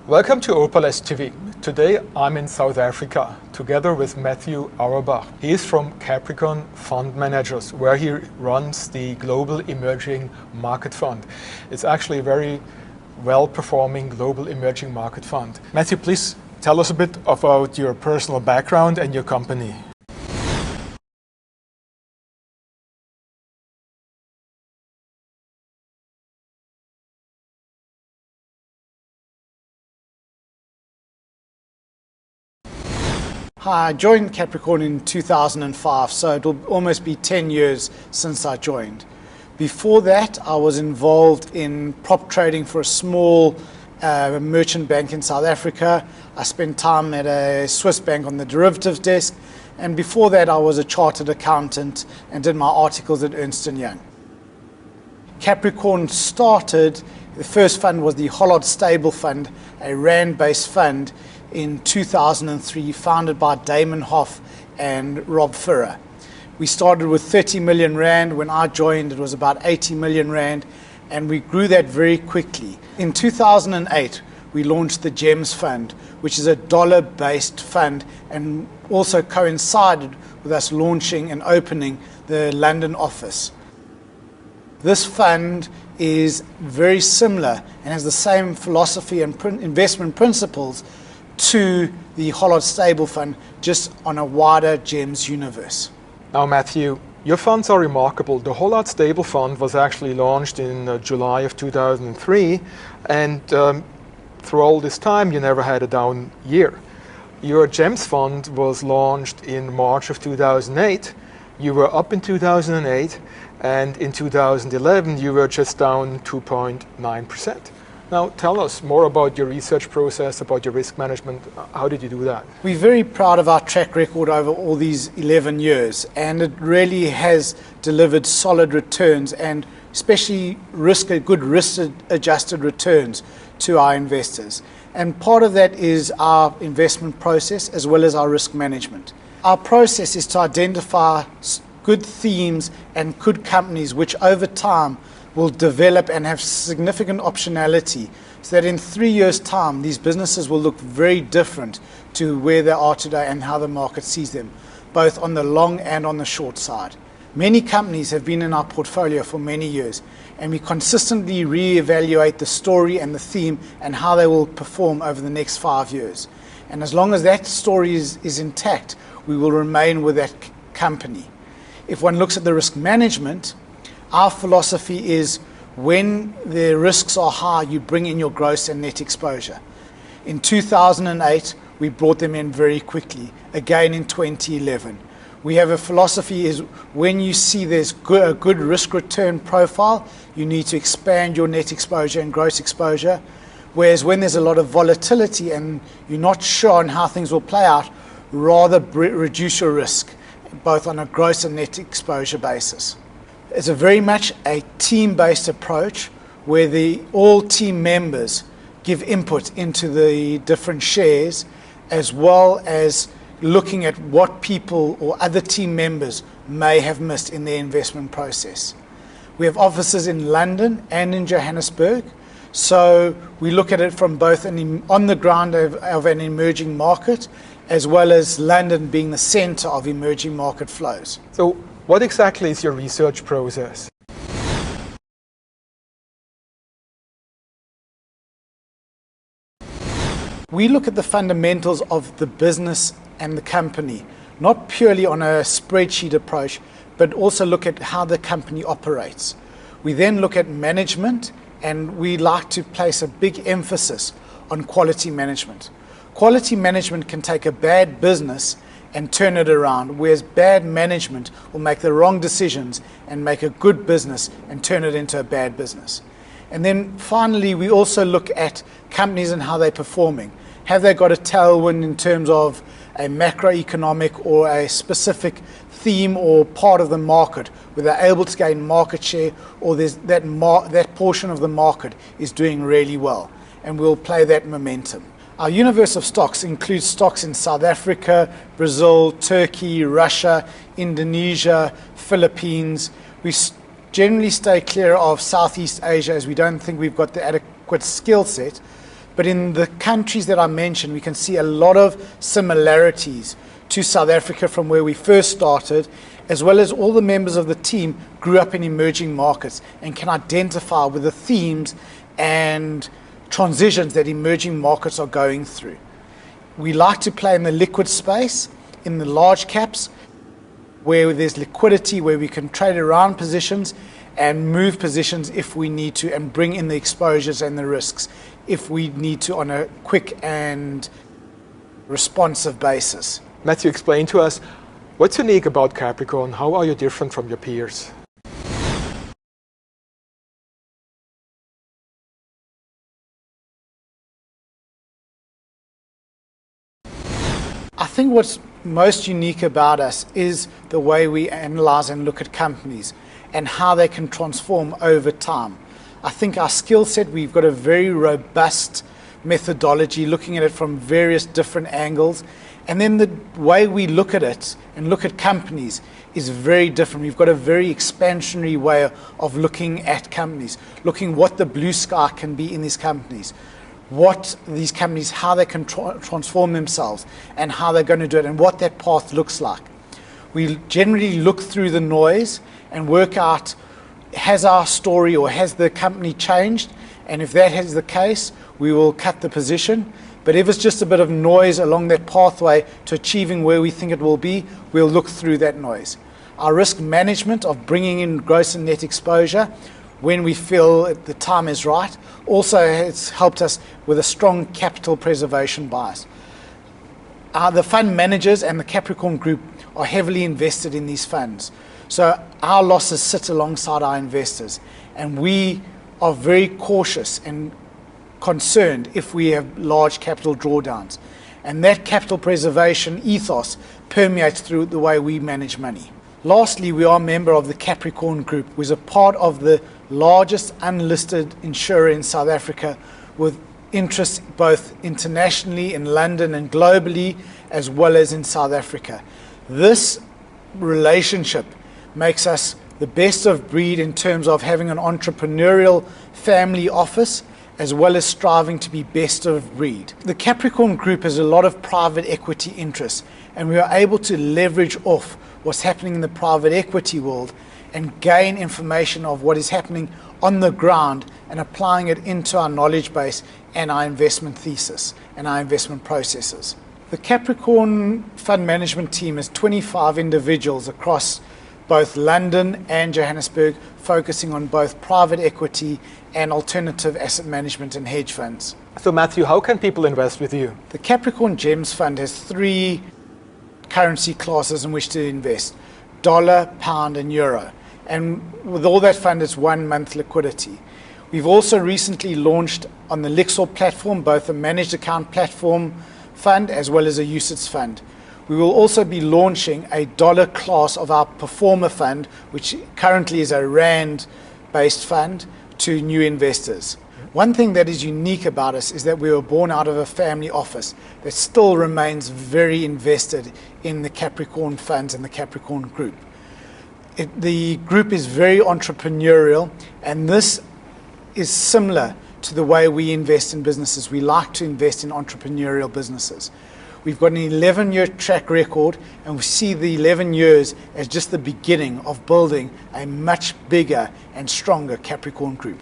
Welcome to Opalest TV. Today I'm in South Africa together with Matthew Auerbach. He is from Capricorn Fund Managers, where he runs the Global Emerging Market Fund. It's actually a very well-performing Global Emerging Market Fund. Matthew, please tell us a bit about your personal background and your company. Hi, I joined Capricorn in 2005, so it will almost be 10 years since I joined. Before that, I was involved in prop trading for a small merchant bank in South Africa. I spent time at a Swiss bank on the derivatives desk, and before that I was a chartered accountant and did my articles at Ernst & Young. Capricorn started, the first fund was the Hollard Stable Fund, a Rand-based fund in 2003, founded by Damon Hoff and Rob Furrer. We started with 30 million Rand. When I joined, it was about 80 million Rand, and we grew that very quickly. In 2008, we launched the GEMS Fund, which is a dollar-based fund, and also coincided with us launching and opening the London office. This fund is very similar and has the same philosophy and investment principles to the Hollard Stable Fund, just on a wider GEMS universe. Now Matthew, your funds are remarkable. The Hollard Stable Fund was actually launched in July of 2003, and through all this time you never had a down year. Your GEMS Fund was launched in March of 2008. You were up in 2008, and in 2011 you were just down 2.9%. Now tell us more about your research process, about your risk management. How did you do that? We're very proud of our track record over all these 11 years, and it really has delivered solid returns, and especially good risk-adjusted returns to our investors. And part of that is our investment process as well as our risk management. Our process is to identify good themes and good companies which over time will develop and have significant optionality, so that in 3 years' time these businesses will look very different to where they are today and how the market sees them, both on the long and on the short side. Many companies have been in our portfolio for many years, and we consistently re-evaluate the story and the theme and how they will perform over the next 5 years. And as long as that story is intact, we will remain with that company. If one looks at the risk management, our philosophy is when the risks are high, you bring in your gross and net exposure. In 2008, we brought them in very quickly. Again in 2011. We have a philosophy is when you see there's a good risk return profile, you need to expand your net exposure and gross exposure. Whereas when there's a lot of volatility and you're not sure on how things will play out, rather reduce your risk, both on a gross and net exposure basis. It's very much a team-based approach where all team members give input into the different shares, as well as looking at what people or other team members may have missed in their investment process. We have offices in London and in Johannesburg, so we look at it from both on the ground of an emerging market, as well as London being the center of emerging market flows. So what exactly is your research process? We look at the fundamentals of the business and the company, not purely on a spreadsheet approach, but also look at how the company operates. We then look at management, and we like to place a big emphasis on quality management. Quality management can take a bad business and turn it around, whereas bad management will make the wrong decisions and make a good business and turn it into a bad business. And then finally, we also look at companies and how they're performing. Have they got a tailwind in terms of a macroeconomic or a specific theme or part of the market where they're able to gain market share, or there's that portion of the market is doing really well, and we'll play that momentum. Our universe of stocks includes stocks in South Africa, Brazil, Turkey, Russia, Indonesia, Philippines. We generally stay clear of Southeast Asia, as we don't think we've got the adequate skill set. But in the countries that I mentioned, we can see a lot of similarities to South Africa from where we first started, as well as all the members of the team grew up in emerging markets and can identify with the themes and transitions that emerging markets are going through. We like to play in the liquid space, in the large caps, where there's liquidity, where we can trade around positions and move positions if we need to, and bring in the exposures and the risks if we need to on a quick and responsive basis. Matthew, explain to us, what's unique about Capricorn? How are you different from your peers? I think what's most unique about us is the way we analyze and look at companies and how they can transform over time. I think our skill set, we've got a very robust methodology, looking at it from various different angles. And then the way we look at it and look at companies is very different. We've got a very expansionary way of looking at companies, looking what the blue sky can be in these companies, what these companies, how they can transform themselves and how they're going to do it and what that path looks like. We generally look through the noise and work out, has our story or has the company changed? And if that is the case, we will cut the position. But if it's just a bit of noise along that pathway to achieving where we think it will be, we'll look through that noise. Our risk management of bringing in gross and net exposure when we feel the time is right also has helped us with a strong capital preservation bias. The fund managers and the Capricorn Group are heavily invested in these funds. So our losses sit alongside our investors, and we are very cautious and concerned if we have large capital drawdowns. And that capital preservation ethos permeates through the way we manage money. Lastly, we are a member of the Capricorn Group, which is a part of the largest unlisted insurer in South Africa, with interests both internationally in London and globally, as well as in South Africa. This relationship makes us the best of breed in terms of having an entrepreneurial family office, as well as striving to be best of breed. The Capricorn Group has a lot of private equity interests, and we are able to leverage off what's happening in the private equity world and gain information of what is happening on the ground and applying it into our knowledge base and our investment thesis and our investment processes. The Capricorn Fund Management team is 25 individuals across both London and Johannesburg, focusing on both private equity and alternative asset management and hedge funds. So Matthew, how can people invest with you? The Capricorn Gems Fund has 3 currency classes in which to invest: dollar, pound and euro. And with all that fund, it's 1 month liquidity. We've also recently launched on the Lixor platform both a managed account platform fund as well as a UCITS fund. We will also be launching a dollar class of our performer fund, which currently is a rand-based fund, to new investors. One thing that is unique about us is that we were born out of a family office that still remains very invested in the Capricorn funds and the Capricorn Group. The group is very entrepreneurial, and this is similar to the way we invest in businesses. We like to invest in entrepreneurial businesses. We've got an 11-year track record, and we see the 11 years as just the beginning of building a much bigger and stronger Capricorn Group.